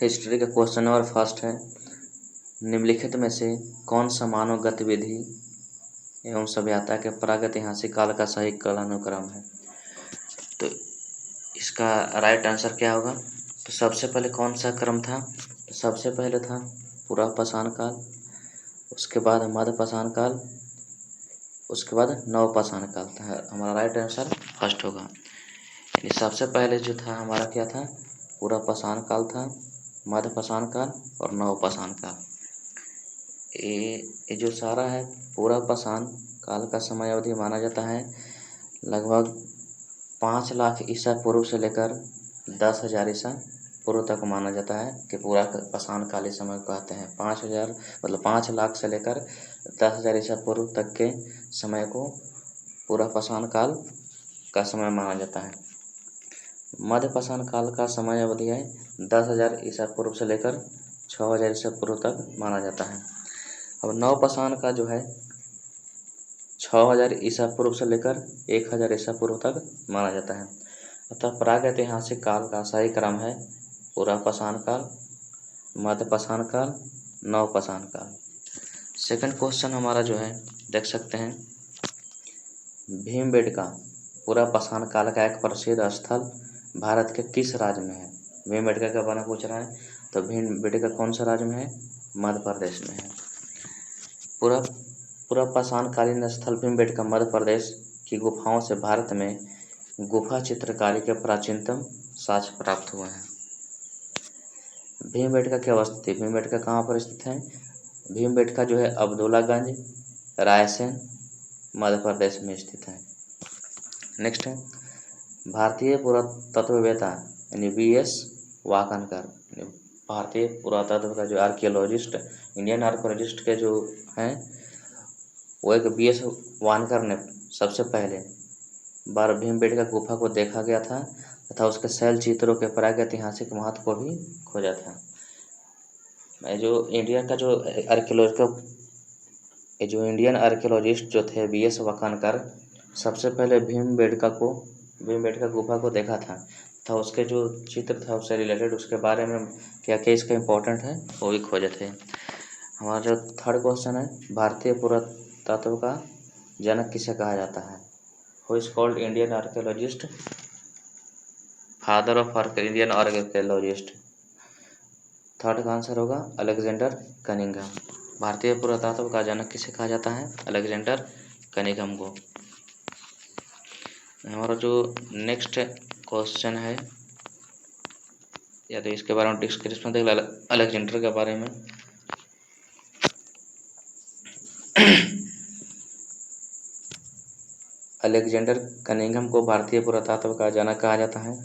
History का question number first है, निम्नलिखित में से कौन सा मानव गतिविधि एवं सभ्यता के प्रागैतिहासिक काल का सही कालानुक्रम है। तो इसका राइट आंसर क्या होगा। तो सबसे पहले कौन सा क्रम था, तो सबसे पहले था पुरापाषाण काल, उसके बाद मध्यपाषाण काल, उसके बाद नवपाषाण काल था। हमारा राइट आंसर फर्स्ट होगा। यानी सबसे पहले जो था हमारा क्या था, पुरापाषाण काल था, मध्यपाषाण काल और नवपाषाण काल। ये जो सारा है पुरापाषाण काल का समय अवधि माना जाता है लगभग 5 लाख ईसा पूर्व से लेकर 10,000 ईसा पूर्व तक माना जाता है कि पूरा पाषाण कालीन समय को कहते हैं। 5,000 मतलब 5 लाख से लेकर 10,000 ईसा पूर्व तक के समय को पूरा पाषाण काल का समय माना जाता है। मध्यपाषाण काल का समय अवधि है 10,000 ईसा पूर्व से लेकर 6,000 ईसा पूर्व तक माना जाता है। अब नवपाषाण का जो है 6,000 ईसा पूर्व से लेकर 1,000 ईसा पूर्व तक माना जाता है। अतः प्रागैतिहासिक काल का सही क्रम है पुरापाषाण काल, मध्यपाषाण काल, नवपाषाण काल। सेकंड क्वेश्चन हमारा जो है देख सकते हैं, भीमबेटका पुरापाषाण काल का एक प्रसिद्ध स्थल भारत के किस राज्य में है। भीमबेटका का बारे में पूछ रहा है, तो भीमबेटका कौन सा राज्य में है, मध्य प्रदेश में है। पुरापाषाण कालीन स्थल भीमबेटका मध्य प्रदेश की गुफाओं से भारत में गुफा चित्रकारी के प्राचीनतम साक्ष्य प्राप्त हुए हैं। भीमबेटका की अवस्थिति, भीमबेटका कहाँ पर स्थित है, भीमबेटका जो है अब्दुल्लागंज, रायसेन, मध्य प्रदेश में स्थित है। नेक्स्ट है, भारतीय पुरातत्ववेत्ता यानी वीएस वाकनकर, भारतीय पुरातत्व का जो आर्कियोलॉजिस्ट, इंडियन आर्कियोलॉजिस्ट के जो हैं वो एक वीएस वानकर ने सबसे पहले बार भीमबेटका गुफा को देखा गया था तथा उसके शैल चित्रों के प्रागैतिहासिक महत्व को भी खोजा था। जो इंडिया का जो इंडियन आर्कियोलॉजिस्ट जो थे वीएस वाकनकर, सबसे पहले भीमबेटका गुफा को देखा था उसके जो चित्र था उससे रिलेटेड उसके बारे में क्या क्या इसका इम्पोर्टेंट है वो भी खोजे थे। हमारा जो थर्ड क्वेश्चन है, भारतीय पुरातत्व का जनक किसे कहा जाता है। Who is called Indian archaeologist, father of Indian archaeologist. Third का आंसर होगा अलेक्जेंडर कनिंघम। भारतीय पुरातत्व का जनक किसे कहा जाता है, अलेक्जेंडर कनिंघम को। हमारा जो नेक्स्ट क्वेश्चन है या तो इसके बारे में डिस्क्रिप्शन देख अलेक्जेंडर के बारे में। अलेक्जेंडर कनिंघम को भारतीय पुरातत्व का जनक कहा जाता है।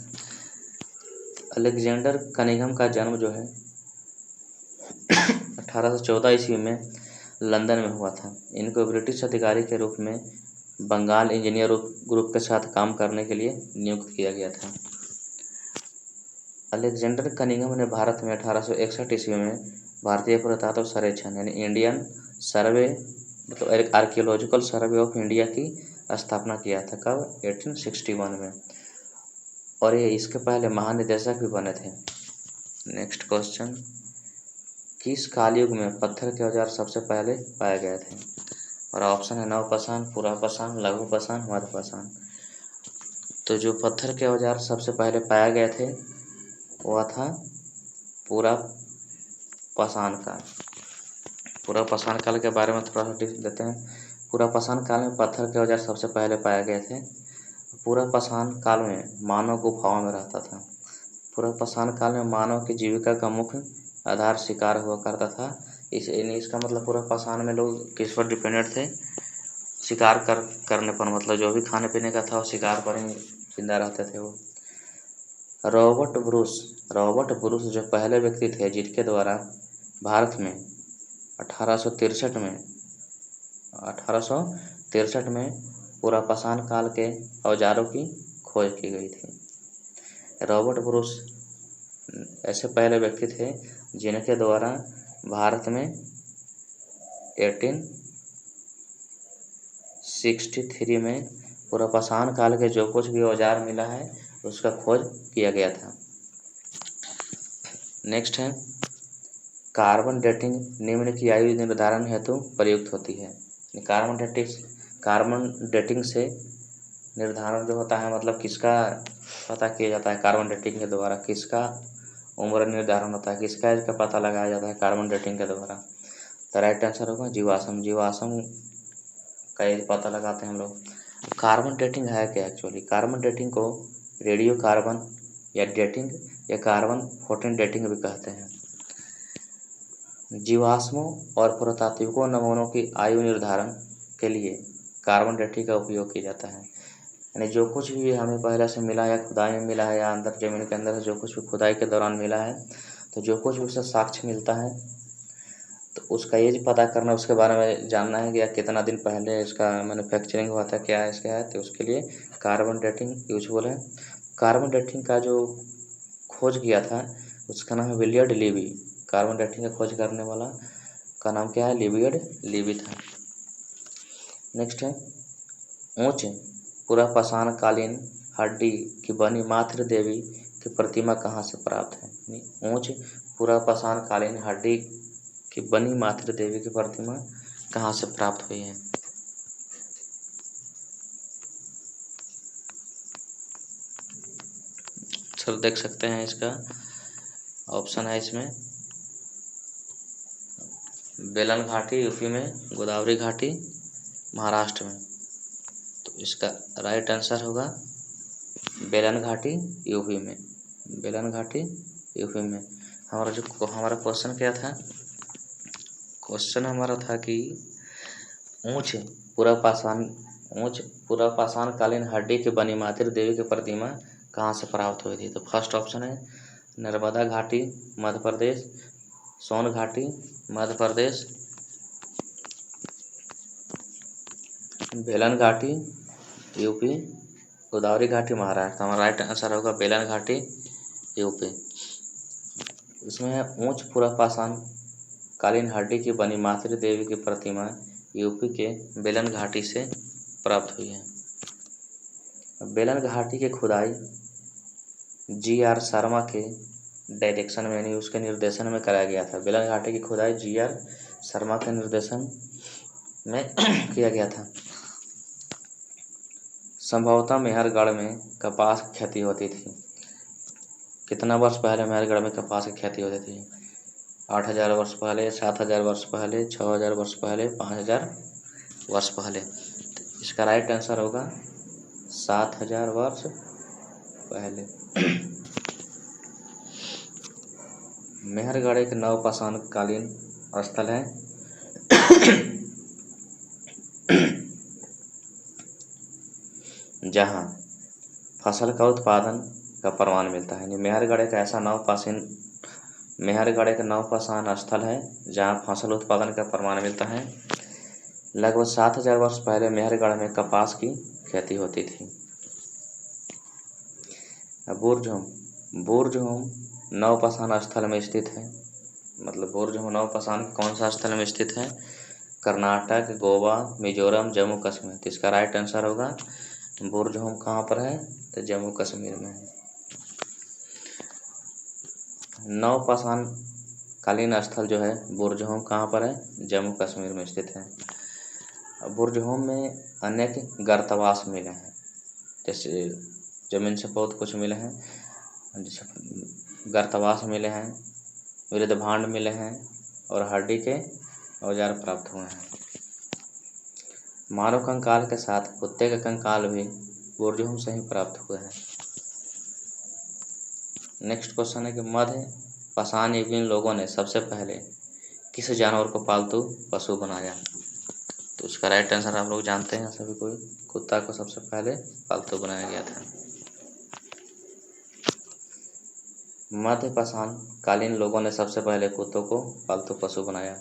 अलेक्जेंडर कनिंघम का जन्म जो है 1814 ईस्वी में लंदन में हुआ था। इनको ब्रिटिश अधिकारी के रूप में बंगाल इंजीनियर ग्रुप के साथ काम करने के लिए नियुक्त किया गया था। अलेक्जेंडर कनिंघम ने भारत में 1861 ईस्वी में भारतीय पुरातत्व सर्वेक्षण यानी इंडियन सर्वे मतलब आर्कियोलॉजिकल सर्वे ऑफ इंडिया की स्थापना किया था। कब, 1861 में, और ये इसके पहले महानिदेशक भी बने थे। नेक्स्ट क्वेश्चन, किस कालयुग में पत्थर के औजार सबसे पहले पाए गए थे। और ऑप्शन है नवपाषाण, पुरापाषाण, लघुपाषाण, मध्यपाषाण। तो जो पत्थर के औजार सबसे पहले पाए गए थे वह था पुरापाषाण काल। पुरापाषाण काल के बारे में थोड़ा सा टिप्स देते हैं। पुरापाषाण काल में पत्थर के औजार सबसे पहले पाए गए थे। पुरापाषाण काल में मानव गुफाओं में रहता था। पुरापाषाण काल में मानव की जीविका का मुख्य आधार शिकार हुआ करता था। इसका मतलब पुरापाषाण में लोग किस पर डिपेंडेंट थे, शिकार करने पर, मतलब जो भी खाने पीने का था वो शिकार पर ही जिंदा रहते थे वो। रॉबर्ट ब्रूस जो पहले व्यक्ति थे जिनके द्वारा भारत में 1863 में पुरापाषाण काल के औजारों की खोज की गई थी। रॉबर्ट ब्रूस ऐसे पहले व्यक्ति थे जिनके द्वारा भारत में 1863 में पुरापाषाण काल के जो कुछ भी औजार मिला है उसका खोज किया गया था। नेक्स्ट है कार्बन डेटिंग निम्न की आयु निर्धारण हेतु प्रयुक्त होती है। कार्बन डेटिंग से निर्धारण जो होता है मतलब किसका पता किया जाता है, कार्बन डेटिंग के द्वारा किसका उम्र निर्धारण होता है, किसका एज का पता लगाया जाता है कार्बन डेटिंग के द्वारा। तो राइट आंसर होगा जीवाश्म। जीवाश्म का एज पता लगाते हैं हम लोग। कार्बन डेटिंग है क्या एक्चुअली? कार्बन डेटिंग को रेडियो कार्बन या डेटिंग या कार्बन 14 डेटिंग भी कहते हैं। जीवाश्मों और पुरातात्विकों नमूनों की आयु निर्धारण के लिए कार्बन डेटिंग का उपयोग किया जाता है। यानी जो कुछ भी हमें पहले से मिला या खुदाई में मिला है या अंदर जमीन के अंदर से जो कुछ भी खुदाई के दौरान मिला है, तो जो कुछ भी उससे साक्ष्य मिलता है तो उसका एज पता करना, उसके बारे में जानना है कि या कितना दिन पहले इसका मैन्युफैक्चरिंग हुआ था, क्या है इसका है, तो उसके लिए कार्बन डेटिंग यूजफुल है। कार्बन डेटिंग का जो खोज किया था उसका नाम है विलियर्ड लीवी। कार्बन डेटिंग का खोज करने वाला का नाम क्या है? विलियर्ड लीवी था। नेक्स्ट है ऊंच पुरापाषाण कालीन हड्डी की बनी मातृ देवी की प्रतिमा कहाँ से प्राप्त है? ऊंच पुरापाषाण कालीन हड्डी की बनी मातृ देवी की प्रतिमा कहाँ से प्राप्त हुई है? चलो देख सकते हैं, इसका ऑप्शन है इसमें बेलन घाटी यूपी में, गोदावरी घाटी महाराष्ट्र में। तो इसका राइट आंसर होगा बेलन घाटी यूपी में। बेलन घाटी यूपी में। हमारा क्वेश्चन क्या था? क्वेश्चन हमारा था कि ऊंच पुरापाषाण कालीन हड्डी की बनी मातृ देवी की प्रतिमा कहाँ से प्राप्त हुई थी? तो फर्स्ट ऑप्शन है नर्मदा घाटी मध्य प्रदेश, सोन घाटी मध्य प्रदेश, बेलन घाटी यूपी, गोदावरी घाटी महाराष्ट्र। हमारा राइट आंसर होगा बेलन घाटी यूपी। इसमें है ऊंच पुरापाषाण कालीन हड्डी की बनी मातृ देवी की प्रतिमा यूपी के बेलन घाटी से प्राप्त हुई है। बेलन घाटी की खुदाई GR शर्मा के डायरेक्शन में यानी उसके निर्देशन में कराया गया था। बेलन घाटी की खुदाई GR शर्मा के निर्देशन में किया गया था। संभवतः मेहरगढ़ में कपास की खेती होती थी। कितना वर्ष पहले मेहरगढ़ में कपास की खेती होती थी? 8000 वर्ष पहले, 7000 वर्ष पहले, 6000 वर्ष पहले, 5000 वर्ष पहले। इसका राइट आंसर होगा 7000 वर्ष पहले। मेहरगढ़ एक नवपाषाण कालीन स्थल है जहाँ फसल का उत्पादन का प्रमाण मिलता है। मेहरगढ़ एक नवपाषाण स्थल है जहाँ फसल उत्पादन का प्रमाण मिलता है। लगभग 7000 वर्ष पहले मेहरगढ़ में कपास की खेती होती थी। बुर्ज़होम नवपाषाण स्थल में स्थित है। मतलब बुर्ज़होम नवपाषाण कौन सा स्थल में स्थित है? कर्नाटक, गोवा, मिजोरम, जम्मू कश्मीर। तो इसका राइट आंसर होगा बुर्ज़होम कहाँ पर है? तो जम्मू कश्मीर में है। नवपाषाण कालीन स्थल जो है बुर्ज़होम कहाँ पर है? जम्मू कश्मीर में स्थित है। बुर्ज़होम में अनेक गर्तवास मिले हैं, जैसे जमीन से बहुत कुछ मिले हैं, जैसे गर्तवास मिले हैं, मृदभांड मिले हैं और हड्डी के औजार प्राप्त हुए हैं। मानव कंकाल के साथ कुत्ते के कंकाल भी बुर्ज़होम से ही प्राप्त हुए हैं। नेक्स्ट क्वेश्चन है कि मध्य पाषाण युगीन लोगों ने सबसे पहले किस जानवर को पालतू पशु बनाया? तो इसका राइट आंसर आप लोग जानते हैं सभी कोई, कुत्ता को सबसे पहले पालतू बनाया गया था। मध्य पाषाण कालीन लोगों ने सबसे पहले कुत्तों को पालतू पशु बनाया।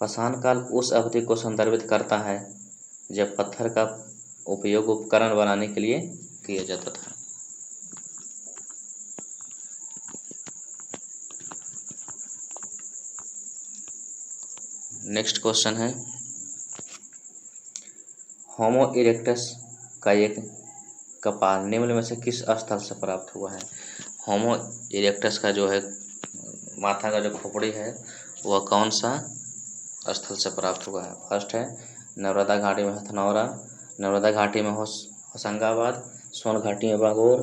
पाषाण काल उस अवधि को संदर्भित करता है जब पत्थर का उपयोग उपकरण बनाने के लिए किया जाता था। नेक्स्ट क्वेश्चन है होमो इरेक्टस का एक कपाल निम्न में से किस स्थल से प्राप्त हुआ है? होमो इरेक्टस का जो है माथा का जो खोपड़ी है वह कौन सा स्थल से प्राप्त हुआ है? फर्स्ट है नर्मदा घाटी में हथनौरा, नर्मदा घाटी में होशंगाबाद, सोन घाटी में बागोर,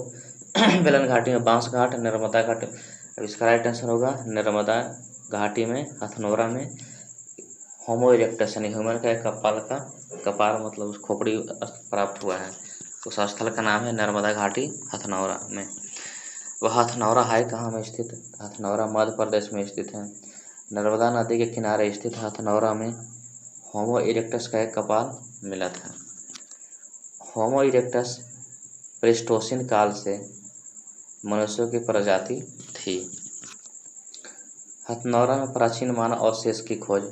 बेलन घाटी में बांसघाट, नर्मदा घाटी। अब इसका राइट आंसर होगा नर्मदा घाटी में हथनौरा में होमो इरेक्टस यानी ह्यूमन का कपाल का कपाल मतलब उस खोपड़ी प्राप्त हुआ है। उस स्थल का नाम है नर्मदा घाटी हथनौरा में। वह हथनौरा है कहाँ में स्थित? हथनौरा मध्य प्रदेश में स्थित है। नर्मदा नदी के किनारे स्थित हथनौरा में होमो इरेक्टस का एक कपाल मिला था। होमो इरेक्टस प्लेस्टोसीन काल से मनुष्यों की प्रजाति थी। हथनौरा में प्राचीन मानव अवशेष की खोज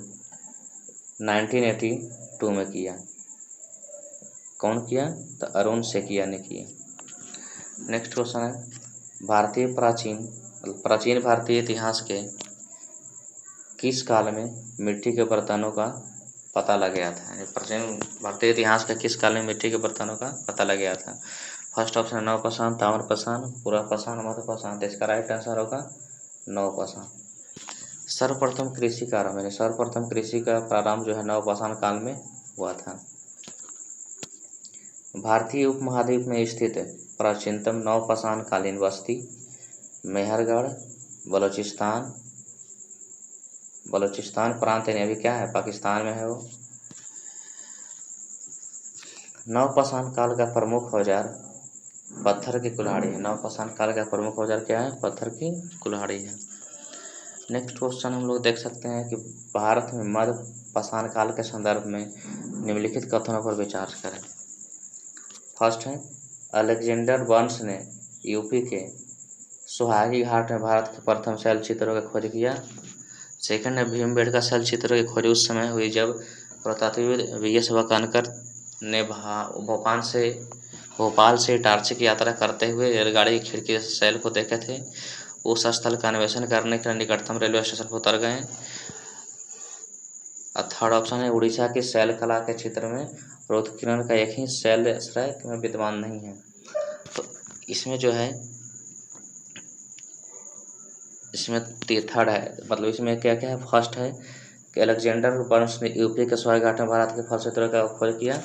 1982 में किया। कौन किया? तो अरुण सेकिया ने किया। नेक्स्ट क्वेश्चन है प्राचीन भारतीय इतिहास के किस काल में मिट्टी के बर्तनों का पता लग गया था? प्राचीन भारतीय इतिहास के किस काल में मिट्टी के बर्तनों का पता लग गया था? फर्स्ट ऑप्शन है नवपाषाण, ताम्रपाषाण, पुरापाषाण, मध्यपाषाण। तो इसका राइट आंसर होगा नवपाषाण। सर्वप्रथम कृषि का प्रारंभ जो है नवपाषाण काल में हुआ था। भारतीय उपमहाद्वीप में स्थित प्राचीनतम नवपाषाण कालीन बस्ती मेहरगढ़, बलोचिस्तान प्रांत यानी अभी क्या है? पाकिस्तान में है वो। नवपाषाण काल का प्रमुख औजार पत्थर की कुल्हाड़ी है। नवपाषाण काल का प्रमुख औजार क्या है? पत्थर की कुल्हाड़ी है। नेक्स्ट क्वेश्चन हम लोग देख सकते हैं कि भारत में मध्य पाषाण काल के संदर्भ में निम्नलिखित कथनों पर विचार करें। फर्स्ट है अलेक्जेंडर बर्न्स ने यूपी के सुहागी घाट में भारत के प्रथम शैल चित्रों की खोज किया। सेकंड है भीमबेटका शैल चित्रों की खोज उस समय हुई जब पुरातत्वविद वी.एस. वाकानकर ने भोपाल से इटारसी की यात्रा करते हुए रेलगाड़ी की खिड़की से शैल को देखे थे। उस स्थल का अन्वेषण करने के लिए निकटतम रेलवे स्टेशन पर उतर गए। थर्ड ऑप्शन है उड़ीसा की शैल कला के चित्र में रोधकिरण का एक ही शैलाश्रय में विद्यमान नहीं है। तो इसमें जो है इसमें थर्ड है, मतलब इसमें क्या क्या है? फर्स्ट है कि अलेक्जेंडर बर्न्स ने यूपी के स्वाई घाट में भारत के फल क्षेत्रों का खोज किया।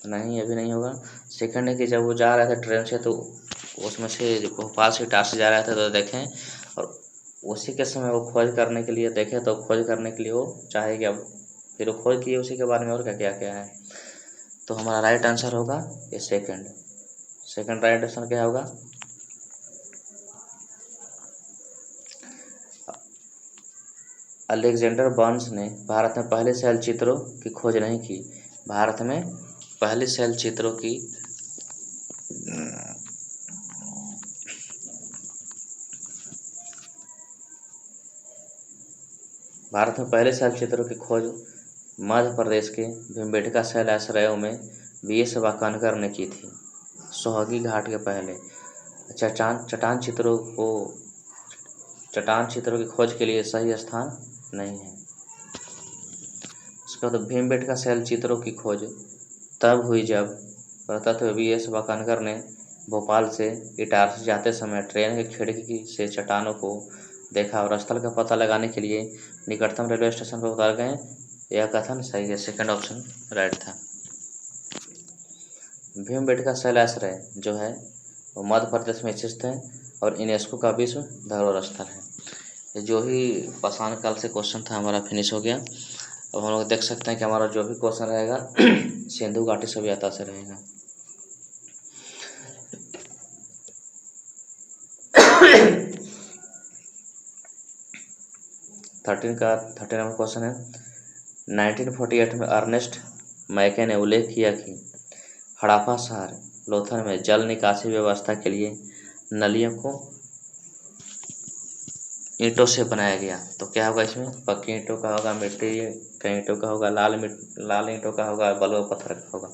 नहीं, अभी नहीं होगा। सेकंड है कि जब वो जा रहे थे ट्रेन से तो उसमें से भोपाल से इटारसी जा रहे थे तो देखें, और उसी के समय वो खोज करने के लिए देखे तो खोज करने के लिए वो चाहे कि अब फिर वो खोज किए उसी के बारे में और क्या क्या क्या है। तो हमारा राइट आंसर होगा ये सेकंड राइट आंसर क्या होगा? अलेक्जेंडर बर्न्स ने भारत में पहले शैल चित्रों की खोज नहीं की। भारत में पहले शैल चित्रों की खोज मध्य प्रदेश के भीमबेटका शैलाश्रयों में वी.एस. वाकानकर ने की थी। सोहगी घाट के पहले चट्टान चित्रों की खोज के लिए सही स्थान नहीं है। उसके बाद भीमबेटका शैल चित्रों की खोज तब हुई जब पुरातत्वविद वी.एस. वाकानकर ने भोपाल से इटारसी जाते समय ट्रेन की खिड़की से चट्टानों को देखा और स्थल का पता लगाने के लिए निकटतम रेलवे स्टेशन पर उतर गए। यह कथन सही है, सेकंड ऑप्शन राइट था। भीमबेटका शैलाश्रय जो है वो मध्य प्रदेश में स्थित है और यूनेस्को का विश्व धरोहर स्थल है। जो ही पाषाण काल से क्वेश्चन था हमारा फिनिश हो गया। अब हम लोग देख सकते हैं कि हमारा जो भी क्वेश्चन रहेगा सिंधु घाटी सभ्यता से रहेगा। थर्टीन नंबर क्वेश्चन है 1948 में अर्नेस्ट मैके ने उल्लेख किया कि हड़प्पा शहर लोथल में जल निकासी व्यवस्था के लिए नलियों को ईंटों से बनाया गया। तो क्या होगा इसमें? पक्की ईंटों का होगा, मिट्टी का ईंटों का होगा, लाल ईंटों का होगा, बलुआ पत्थर का होगा।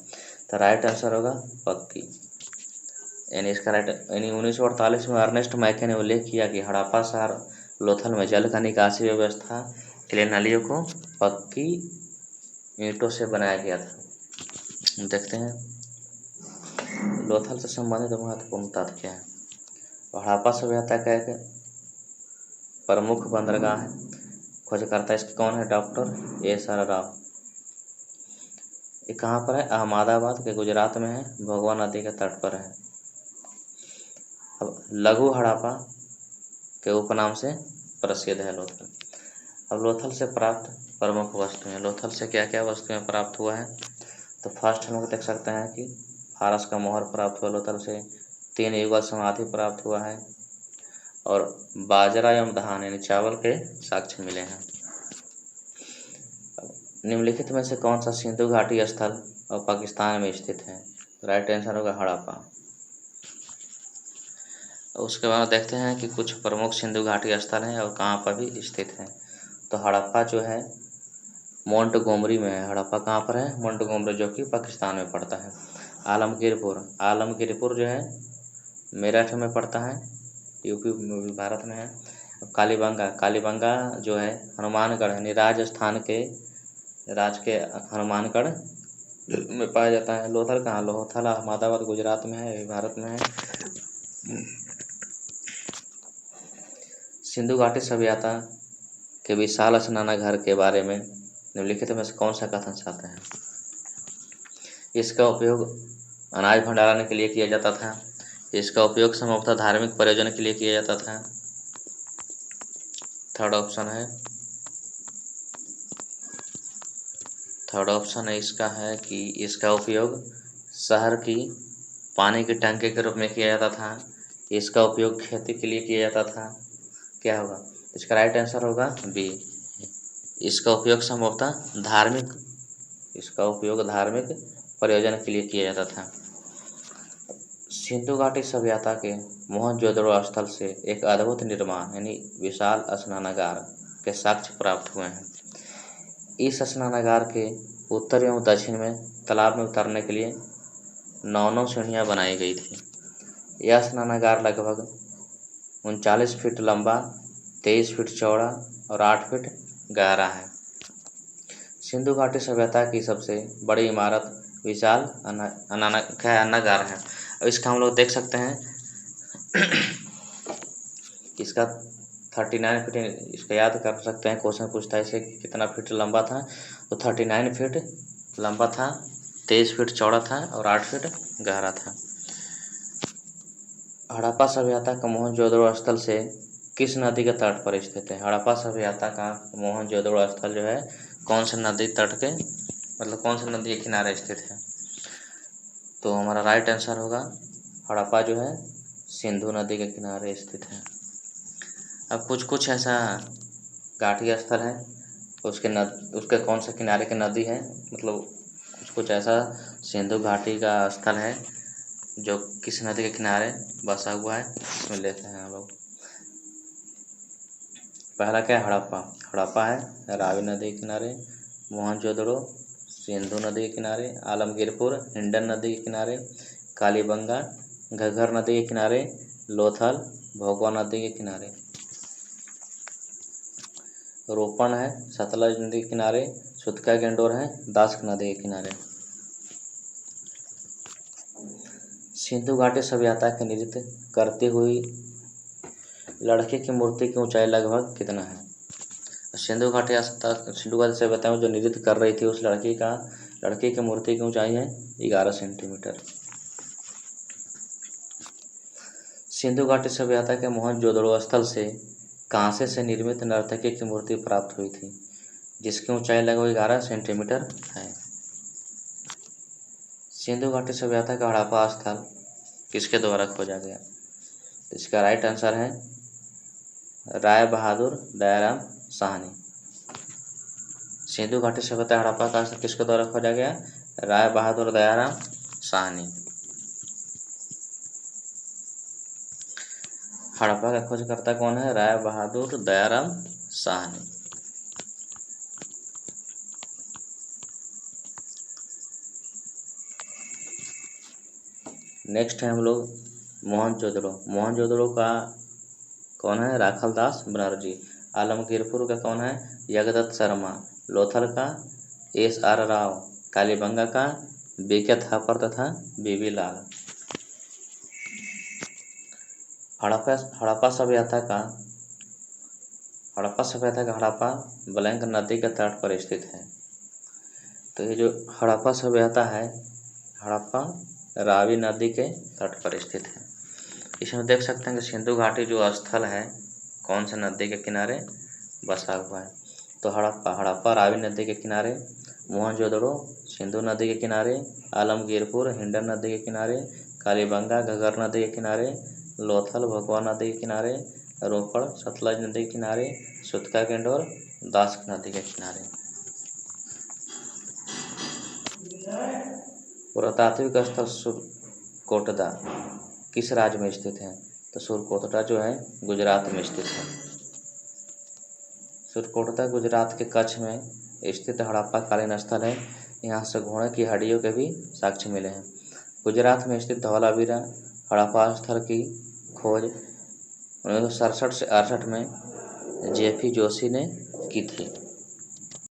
तो राइट आंसर होगा पक्की। यानी इसका राइट 1948 में अर्नेस्ट मैके ने उल्लेख किया कि हड़प्पा शहर लोथल में जल का निकासी व्यवस्था के लिए नलियों को पक्की ईंटों से बनाया गया था। देखते हैं लोथल से संबंधित महत्वपूर्ण तथ्य क्या है। हड़प्पा सभ्यता का एक प्रमुख बंदरगाह है। खोजकर्ता इसके कौन है? Doctor S R. राव। ये कहाँ पर है? अहमदाबाद के गुजरात में है, भगवा नदी के तट पर है। अब लघु हड़प्पा के उपनाम से प्रसिद्ध है लोथल। अब लोथल से प्राप्त प्रमुख वस्तुएं, लोथल से क्या क्या वस्तुएं प्राप्त हुआ है? तो फर्स्ट हम लोग देख सकते हैं कि फारस का मोहर प्राप्त हुआ लोथल से, 3 युगल समाधि प्राप्त हुआ है, और बाजरा एवं धान यानी चावल के साक्ष्य मिले हैं। निम्नलिखित में से कौन सा सिंधु घाटी स्थल और पाकिस्तान में स्थित है? राइट आंसर होगा हड़प्पा। उसके बाद देखते हैं कि कुछ प्रमुख सिंधु घाटी स्थल हैं और कहाँ पर भी स्थित हैं। तो हड़प्पा जो है मोंटगोमरी में है। हड़प्पा कहाँ पर है? मोंटगोमरी, जो कि पाकिस्तान में पड़ता है। आलमगीरपुर जो है मेरठ में पड़ता है, यूपी भारत में है। कालीबंगा जो है हनुमानगढ़ यानी राजस्थान के राज्य के हनुमानगढ़ में पाया जाता है। लोथल कहाँ? लोथल अहमदाबाद गुजरात में है, भारत में है। सिंधु घाटी सभ्यता के विशाल स्नानागार के बारे में निम्नलिखित में से कौन सा कथन चाहते हैं? इसका उपयोग अनाज भंडारण के लिए किया जाता था। इसका उपयोग संभवतः धार्मिक प्रयोजन के लिए किया जाता था। थर्ड ऑप्शन है इसका है कि इसका उपयोग शहर की पानी की टंकी के रूप में किया जाता था। इसका उपयोग खेती के लिए किया जाता था। क्या होगा? इसका राइट आंसर होगा बी। इसका उपयोग संभवतः धार्मिक प्रयोजन के लिए किया जाता था। सिंधु घाटी सभ्यता के मोहनजोदड़ो स्थल से एक अद्भुत निर्माण यानी विशाल स्नानागार के साक्ष्य प्राप्त हुए हैं। इस स्नानागार के उत्तर एवं दक्षिण में तालाब में उतरने के लिए 9 सीढ़ियाँ बनाई गई थी। यह स्नानागार लगभग 39 फीट लंबा, 23 फीट चौड़ा और 8 फीट गहरा है। सिंधु घाटी सभ्यता की सबसे बड़ी इमारत विशाल अन्नागार है। और इसका हम लोग देख सकते हैं इसका 39 फीट, इसका याद कर सकते हैं, क्वेश्चन पूछता है इसे कितना फीट लंबा था, तो 39 फीट लंबा था, 23 फीट चौड़ा था और 8 फीट गहरा था। हड़प्पा सभ्यता का मोहनजोदड़ो स्थल से किस नदी के तट पर स्थित है? हड़प्पा सभ्यता का मोहनजोदड़ो स्थल जो है कौन से नदी तट के, मतलब कौन से नदी के किनारे स्थित है? तो हमारा राइट आंसर होगा हड़प्पा जो है सिंधु नदी के किनारे स्थित है। अब कुछ ऐसा घाटी स्थल है, उसके कौन सा किनारे के नदी है, मतलब कुछ ऐसा सिंधु घाटी का स्थल है जो किस नदी के किनारे बसा हुआ है, इसमें लेते हैं हम लोग। पहला क्या है? हड़प्पा है रावी नदी के किनारे, मोहनजोदड़ो सिंधु नदी के किनारे, आलमगीरपुर हिंडन नदी के किनारे, कालीबंगा घग्गर नदी के किनारे, लोथल भोगवा नदी के किनारे। रोपण है सतलज नदी के किनारे, सुतका गेंडोर है दास्क नदी के किनारे। सिंधु घाटी सभ्यता के नृत्य करती हुई लड़की की मूर्ति की ऊंचाई लगभग कितना है? सिंधु घाटी सभ्यता में जो नृत्य कर रही थी उस लड़की की मूर्ति की ऊंचाई है 11 सेंटीमीटर। सिंधु घाटी सभ्यता के मोहनजोदड़ो स्थल से कांसे से निर्मित नर्तकी की मूर्ति प्राप्त हुई थी, जिसकी ऊंचाई लगभग 11 सेंटीमीटर है। सिंधु घाटी सभ्यता का हड़प्पा स्थल किसके द्वारा खोजा गया? इसका राइट आंसर है राय बहादुर दयाराम साहनी। सिंधु घाटी सभ्यता हड़प्पा का स्थल किसके द्वारा खोजा गया? राय बहादुर दयाराम साहनी। हड़प्पा का खोजकर्ता कौन है? राय बहादुर दयाराम साहनी। नेक्स्ट है हम लोग मोहनजोदड़ो का कौन है? राखलदास बनर्जी। आलमगीरपुर का कौन है? जगदत्त शर्मा। लोथल का एस.आर. राव। कालीबंगा का बीके थापर तथा बीबी लाल। हड़प्पा सभ्यता का हड़प्पा सभ्यता का हड़प्पा ब्लैंक नदी के तट पर स्थित है। तो ये जो हड़प्पा सभ्यता है, हड़प्पा रावी नदी के तट पर स्थित है। इसमें देख सकते हैं कि सिंधु घाटी जो स्थल है कौन से नदी के किनारे बसा हुआ है। तो हड़प्पा रावी नदी के किनारे, मोहनजोदड़ो सिंधु नदी के किनारे, आलमगीरपुर हिंडन नदी के किनारे, कालीबंगा घग्गर नदी के किनारे, लोथल भगवा नदी के किनारे, रोपड़ सतलज नदी के किनारे, सुतका गेंडोर दास नदी के किनारे। पुरातात्विक स्थल सुरकोटदा किस राज्य में स्थित है? तो सुरकोटदा जो है गुजरात में स्थित है। सुरकोटदा गुजरात के कच्छ में स्थित हड़प्पा कालीन स्थल है। यहाँ से घोड़े की हड्डियों के भी साक्ष्य मिले हैं। गुजरात में स्थित धौलावीरा हड़प्पा स्थल की खोज 1967 से 68 में जेपी जोशी ने की थी।